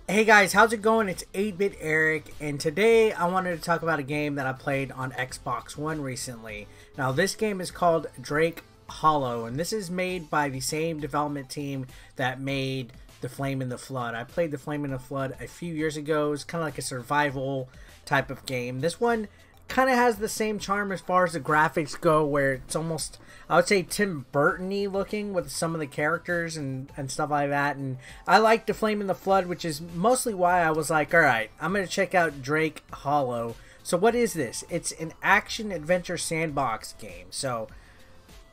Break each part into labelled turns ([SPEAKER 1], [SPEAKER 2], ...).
[SPEAKER 1] Hey guys, how's it going? It's 8-Bit Eric, and today I wanted to talk about a game that I played on Xbox One recently. Now, this game is called Drake Hollow, and this is made by the same development team that made The Flame in the Flood. I played The Flame in the Flood a few years ago. It's kind of like a survival type of game. This one kind of has the same charm as far as the graphics go, where it's almost, I would say, Tim Burton-y looking with some of the characters and stuff like that. And I like The Flame in the Flood, which is mostly why I was like, alright, I'm going to check out Drake Hollow. So what is this? It's an action-adventure sandbox game. So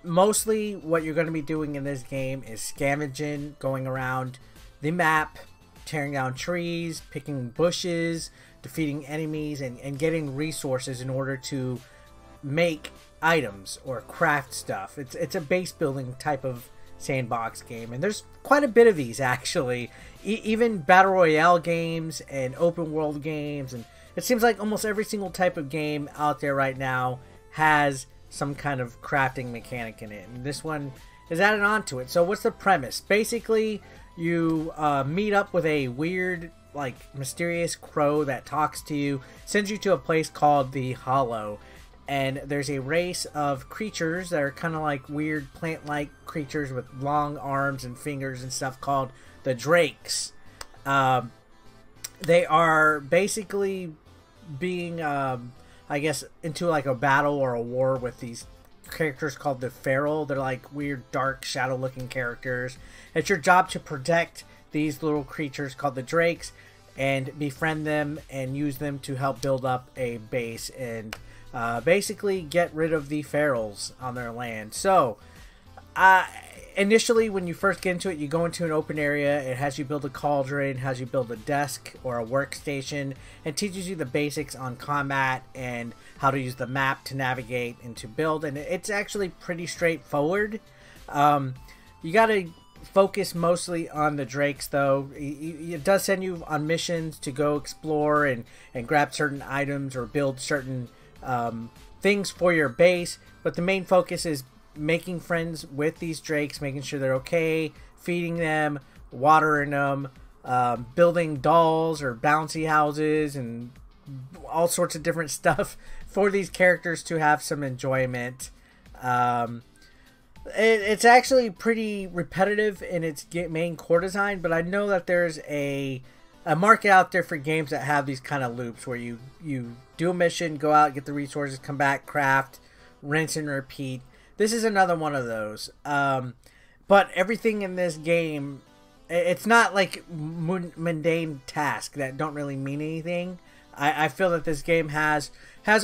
[SPEAKER 1] mostly what you're going to be doing in this game is scavenging, going around the map, tearing down trees, picking bushes, defeating enemies, and getting resources in order to make items or craft stuff. It's a base building type of sandbox game, and there's quite a bit of these actually. Even battle royale games and open world games, and it seems like almost every single type of game out there right now has some kind of crafting mechanic in it, and this one is added on to it. So what's the premise? Basically, you meet up with a weird, like, mysterious crow that talks to you, sends you to a place called the Hollow, and there's a race of creatures that are kind of like weird plant-like creatures with long arms and fingers and stuff called the Drakes. They are basically being, I guess, into like a battle or a war with these characters called the Feral. They're like weird, dark, shadow-looking characters. It's your job to protect these little creatures called the Drakes and befriend them and use them to help build up a base and basically get rid of the ferals on their land. So initially when you first get into it, you go into an open area. It has you build a cauldron, has you build a desk or a workstation, and teaches you the basics on combat and how to use the map to navigate and to build. And it's actually pretty straightforward. You gotta focus mostly on the Drakes, though. It does send you on missions to go explore and grab certain items or build certain things for your base, but the main focus is making friends with these Drakes, making sure they're okay, feeding them, watering them, building dolls or bouncy houses and all sorts of different stuff for these characters to have some enjoyment. It's actually pretty repetitive in its main core design, but I know that there's a market out there for games that have these kind of loops where you do a mission, go out, get the resources, come back, craft, rinse and repeat. This is another one of those. But everything in this game, it's not like mundane tasks that don't really mean anything. I feel that this game has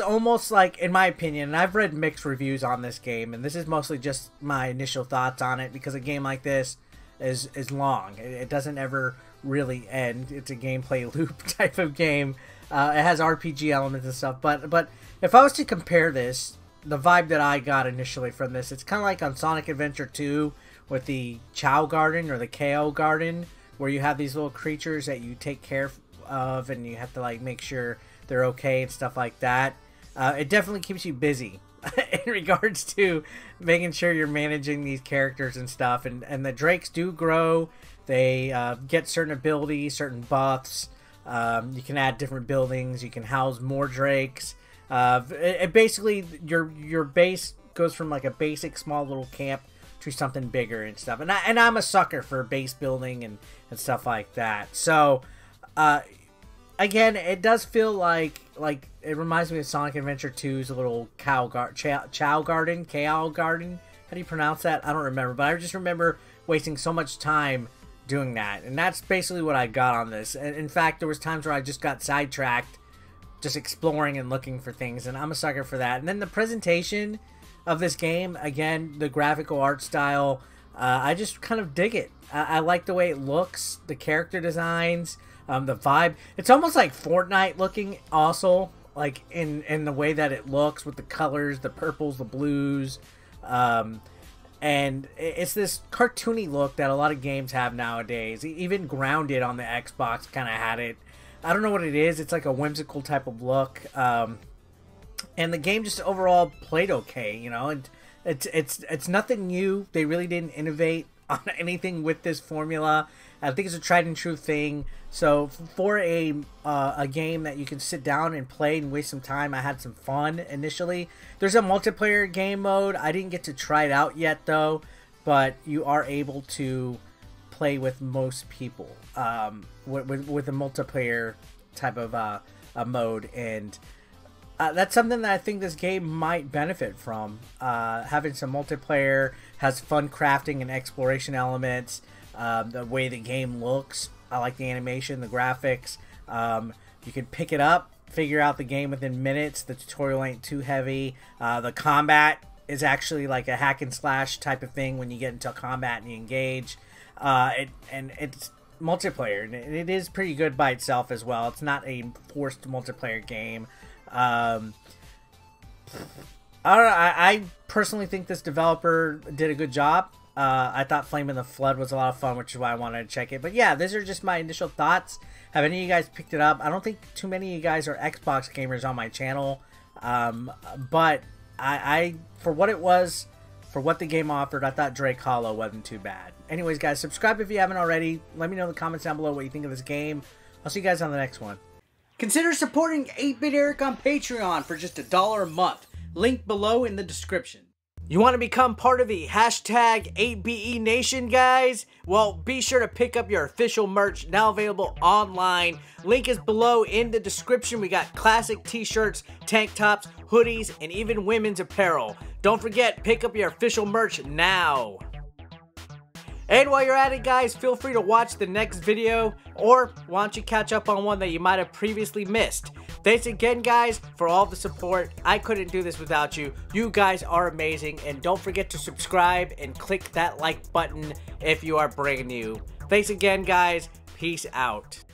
[SPEAKER 1] almost, like, in my opinion, and I've read mixed reviews on this game, and this is mostly just my initial thoughts on it, because a game like this is long. It doesn't ever really end. It's a gameplay loop type of game. It has RPG elements and stuff, but if I was to compare this, the vibe that I got initially from this, it's kind of like on Sonic Adventure 2 with the Chow Garden or the KO Garden, where you have these little creatures that you take care of and you have to, like, make sure they're okay and stuff like that. It definitely keeps you busy in regards to making sure you're managing these characters and stuff, and the Drakes do grow. They get certain abilities, certain buffs. You can add different buildings. You can house more Drakes. It basically, your base goes from like a basic small little camp to something bigger and stuff. And I'm a sucker for base building and stuff like that. So again, it does feel like it reminds me of Sonic Adventure 2's little Chow Garden. How do you pronounce that? I don't remember, but I just remember wasting so much time doing that, and that's basically what I got on this. And in fact, there was times where I just got sidetracked just exploring and looking for things, and I'm a sucker for that. And then the presentation of this game, again, the graphical art style, I just kind of dig it. I like the way it looks, the character designs, the vibe. It's almost like Fortnite looking also, like in the way that it looks with the colors, the purples, the blues, and it's this cartoony look that a lot of games have nowadays. Even Grounded on the Xbox kind of had it. I don't know what it is. It's like a whimsical type of look. And the game just overall played okay, you know. And it's nothing new. They really didn't innovate on anything with this formula. I think it's a tried and true thing. So for a game that you can sit down and play and waste some time, I had some fun initially. There's a multiplayer game mode. I didn't get to try it out yet though, but you are able to play with most people with a multiplayer type of a mode, and that's something that I think this game might benefit from. Having some multiplayer, has fun crafting and exploration elements. The way the game looks, I like the animation, the graphics. You can pick it up, figure out the game within minutes. The tutorial ain't too heavy. The combat is actually like a hack and slash type of thing when you get into combat and you engage. And it's multiplayer, and it is pretty good by itself as well. It's not a forced multiplayer game. I don't know. I personally think this developer did a good job. I thought Flame in the Flood was a lot of fun, which is why I wanted to check it. But yeah, these are just my initial thoughts. Have any of you guys picked it up? I don't think too many of you guys are Xbox gamers on my channel. But I for what it was, for what the game offered, I thought Drake Hollow wasn't too bad. Anyways, guys, subscribe if you haven't already. Let me know in the comments down below what you think of this game. I'll see you guys on the next one. Consider supporting 8-Bit Eric on Patreon for just $1 a month. Link below in the description. You want to become part of the hashtag 8BE Nation, guys? Well, be sure to pick up your official merch, now available online. Link is below in the description. We got classic t-shirts, tank tops, hoodies, and even women's apparel. Don't forget, pick up your official merch now. And while you're at it, guys, feel free to watch the next video, or why don't you catch up on one that you might have previously missed. Thanks again, guys, for all the support. I couldn't do this without you. You guys are amazing, and don't forget to subscribe and click that like button if you are brand new. Thanks again, guys. Peace out.